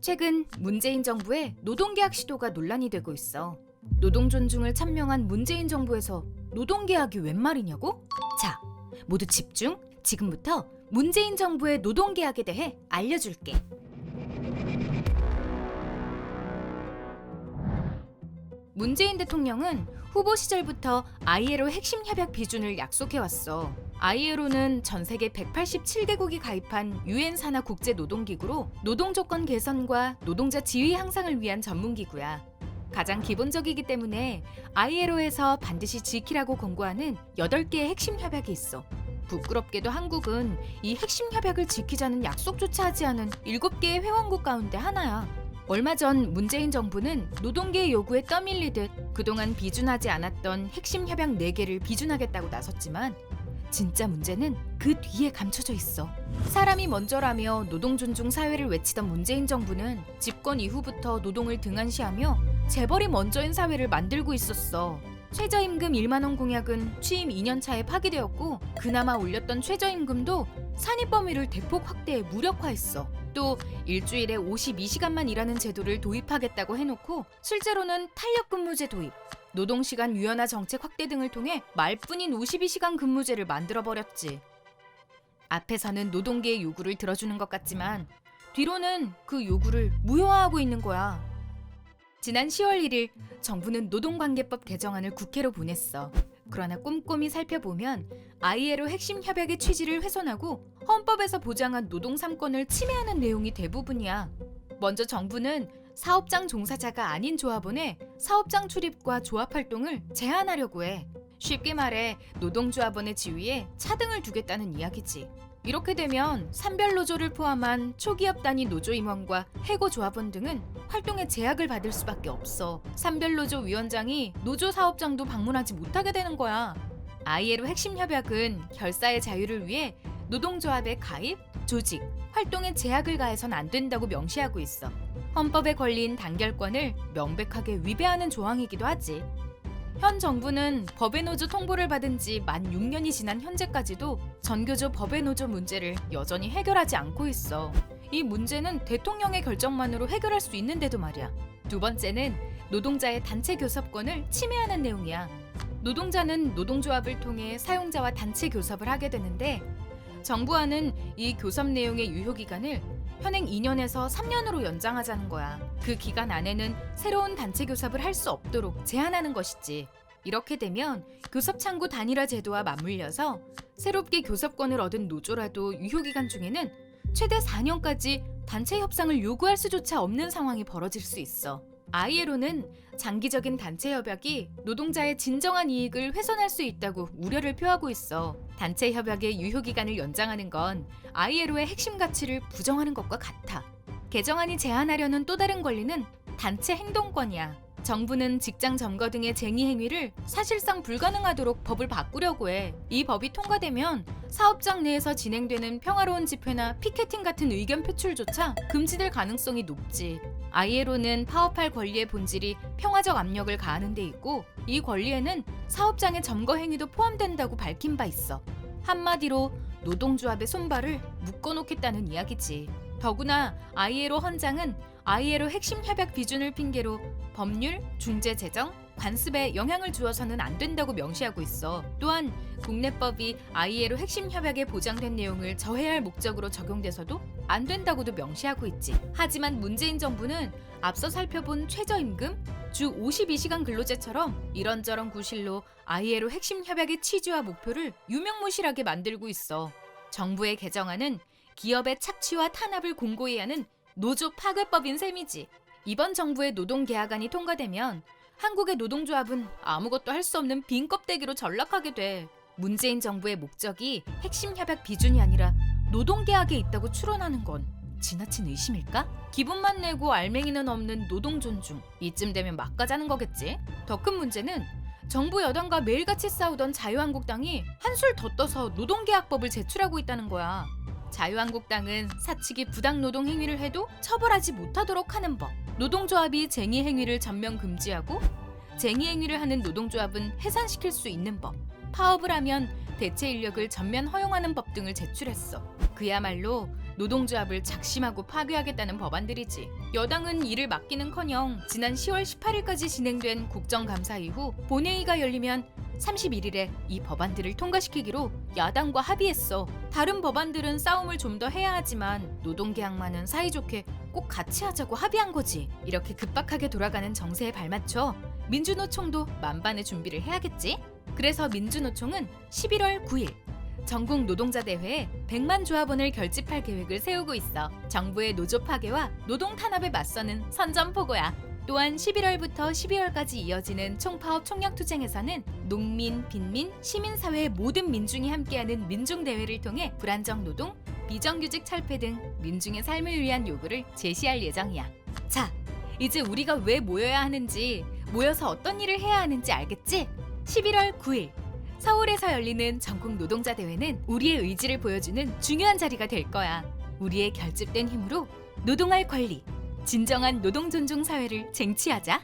최근 문재인 정부의 노동계약 시도가 논란이 되고 있어. 노동 존중을 찬명한 문재인 정부에서 노동계약이 웬 말이냐고? 자, 모두 집중! 지금부터 문재인 정부의 노동계약에 대해 알려줄게. 문재인 대통령은 후보 시절부터 ILO 핵심 협약 비준을 약속해왔어. ILO는 전 세계 187개국이 가입한 유엔 산하 국제 노동기구로 노동 조건 개선과 노동자 지위 향상을 위한 전문기구야. 가장 기본적이기 때문에 ILO에서 반드시 지키라고 권고하는 8개의 핵심 협약이 있어. 부끄럽게도 한국은 이 핵심 협약을 지키자는 약속조차 하지 않은 7개의 회원국 가운데 하나야. 얼마 전 문재인 정부는 노동계의 요구에 떠밀리듯 그동안 비준하지 않았던 핵심 협약 4개를 비준하겠다고 나섰지만 진짜 문제는 그 뒤에 감춰져 있어. 사람이 먼저라며 노동 존중 사회를 외치던 문재인 정부는 집권 이후부터 노동을 등한시하며 재벌이 먼저인 사회를 만들고 있었어. 최저임금 1만 원 공약은 취임 2년 차에 파기되었고 그나마 올렸던 최저임금도 산입 범위를 대폭 확대해 무력화했어. 또 일주일에 52시간만 일하는 제도를 도입하겠다고 해놓고 실제로는 탄력근무제 도입, 노동시간 유연화 정책 확대 등을 통해 말뿐인 52시간 근무제를 만들어버렸지. 앞에서는 노동계의 요구를 들어주는 것 같지만 뒤로는 그 요구를 무효화하고 있는 거야. 지난 10월 1일 정부는 노동관계법 개정안을 국회로 보냈어. 그러나 꼼꼼히 살펴보면 ILO 핵심 협약의 취지를 훼손하고 헌법에서 보장한 노동 3권을 침해하는 내용이 대부분이야. 먼저 정부는 사업장 종사자가 아닌 조합원의 사업장 출입과 조합 활동을 제한하려고 해. 쉽게 말해 노동조합원의 지위에 차등을 두겠다는 이야기지. 이렇게 되면 산별노조를 포함한 초기업 단위 노조 임원과 해고 조합원 등은 활동에 제약을 받을 수밖에 없어. 산별노조 위원장이 노조 사업장도 방문하지 못하게 되는 거야. ILO 핵심 협약은 결사의 자유를 위해 노동조합의 가입, 조직, 활동에 제약을 가해선 안 된다고 명시하고 있어. 헌법에 걸린 단결권을 명백하게 위배하는 조항이기도 하지. 현 정부는 법의 노조 통보를 받은 지 만 6년이 지난 현재까지도 전교조 법의 노조 문제를 여전히 해결하지 않고 있어. 이 문제는 대통령의 결정만으로 해결할 수 있는데도 말이야. 두 번째는 노동자의 단체 교섭권을 침해하는 내용이야. 노동자는 노동조합을 통해 사용자와 단체 교섭을 하게 되는데 정부안은 이 교섭 내용의 유효기간을 현행 2년에서 3년으로 연장하자는 거야. 그 기간 안에는 새로운 단체 교섭을 할 수 없도록 제한하는 것이지. 이렇게 되면 교섭 창구 단일화 제도와 맞물려서 새롭게 교섭권을 얻은 노조라도 유효기간 중에는 최대 4년까지 단체 협상을 요구할 수조차 없는 상황이 벌어질 수 있어. ILO는 장기적인 단체 협약이 노동자의 진정한 이익을 훼손할 수 있다고 우려를 표하고 있어. 단체 협약의 유효기간을 연장하는 건 ILO의 핵심 가치를 부정하는 것과 같아. 개정안이 제한하려는 또 다른 권리는 단체 행동권이야. 정부는 직장 점거 등의 쟁의 행위를 사실상 불가능하도록 법을 바꾸려고 해. 이 법이 통과되면 사업장 내에서 진행되는 평화로운 집회나 피켓팅 같은 의견 표출조차 금지될 가능성이 높지. ILO는 파업할 권리의 본질이 평화적 압력을 가하는 데 있고 이 권리에는 사업장의 점거 행위도 포함된다고 밝힌 바 있어. 한마디로 노동조합의 손발을 묶어놓겠다는 이야기지. 더구나 ILO 헌장은 ILO 핵심 협약 비준을 핑계로 법률, 중재 제정, 관습에 영향을 주어서는 안 된다고 명시하고 있어. 또한 국내법이 ILO 핵심 협약에 보장된 내용을 저해할 목적으로 적용돼서도 안 된다고도 명시하고 있지. 하지만 문재인 정부는 앞서 살펴본 최저임금, 주 52시간 근로제처럼 이런저런 구실로 ILO 핵심 협약의 취지와 목표를 유명무실하게 만들고 있어. 정부의 개정안은 기업의 착취와 탄압을 공고히 하는 노조 파괴법인 셈이지. 이번 정부의 노동계약안이 통과되면 한국의 노동조합은 아무것도 할 수 없는 빈 껍데기로 전락하게 돼. 문재인 정부의 목적이 핵심 협약 비준이 아니라 노동계약에 있다고 추론하는 건 지나친 의심일까? 기분만 내고 알맹이는 없는 노동 존중. 이쯤 되면 막 가자는 거겠지? 더 큰 문제는 정부 여당과 매일같이 싸우던 자유한국당이 한술 더 떠서 노동계약법을 제출하고 있다는 거야. 자유한국당은 사측이 부당노동 행위를 해도 처벌하지 못하도록 하는 법, 노동조합이 쟁의 행위를 전면 금지하고 쟁의 행위를 하는 노동조합은 해산시킬 수 있는 법, 파업을 하면 대체 인력을 전면 허용하는 법 등을 제출했어. 그야말로 노동조합을 작심하고 파괴하겠다는 법안들이지. 여당은 이를 막기는커녕 지난 10월 18일까지 진행된 국정감사 이후 본회의가 열리면 31일에 이 법안들을 통과시키기로 야당과 합의했어. 다른 법안들은 싸움을 좀 더 해야 하지만 노동계약만은 사이좋게 꼭 같이 하자고 합의한 거지. 이렇게 급박하게 돌아가는 정세에 발맞춰 민주노총도 만반의 준비를 해야겠지. 그래서 민주노총은 11월 9일 전국 노동자 대회에 100만 조합원을 결집할 계획을 세우고 있어. 정부의 노조 파괴와 노동 탄압에 맞서는 선전포고야. 또한 11월부터 12월까지 이어지는 총파업 총력투쟁에서는 농민, 빈민, 시민사회의 모든 민중이 함께하는 민중대회를 통해 불안정 노동, 비정규직 철폐 등 민중의 삶을 위한 요구를 제시할 예정이야. 자, 이제 우리가 왜 모여야 하는지, 모여서 어떤 일을 해야 하는지 알겠지? 11월 9일 서울에서 열리는 전국 노동자 대회는 우리의 의지를 보여주는 중요한 자리가 될 거야. 우리의 결집된 힘으로 노동할 권리, 진정한 노동 존중 사회를 쟁취하자.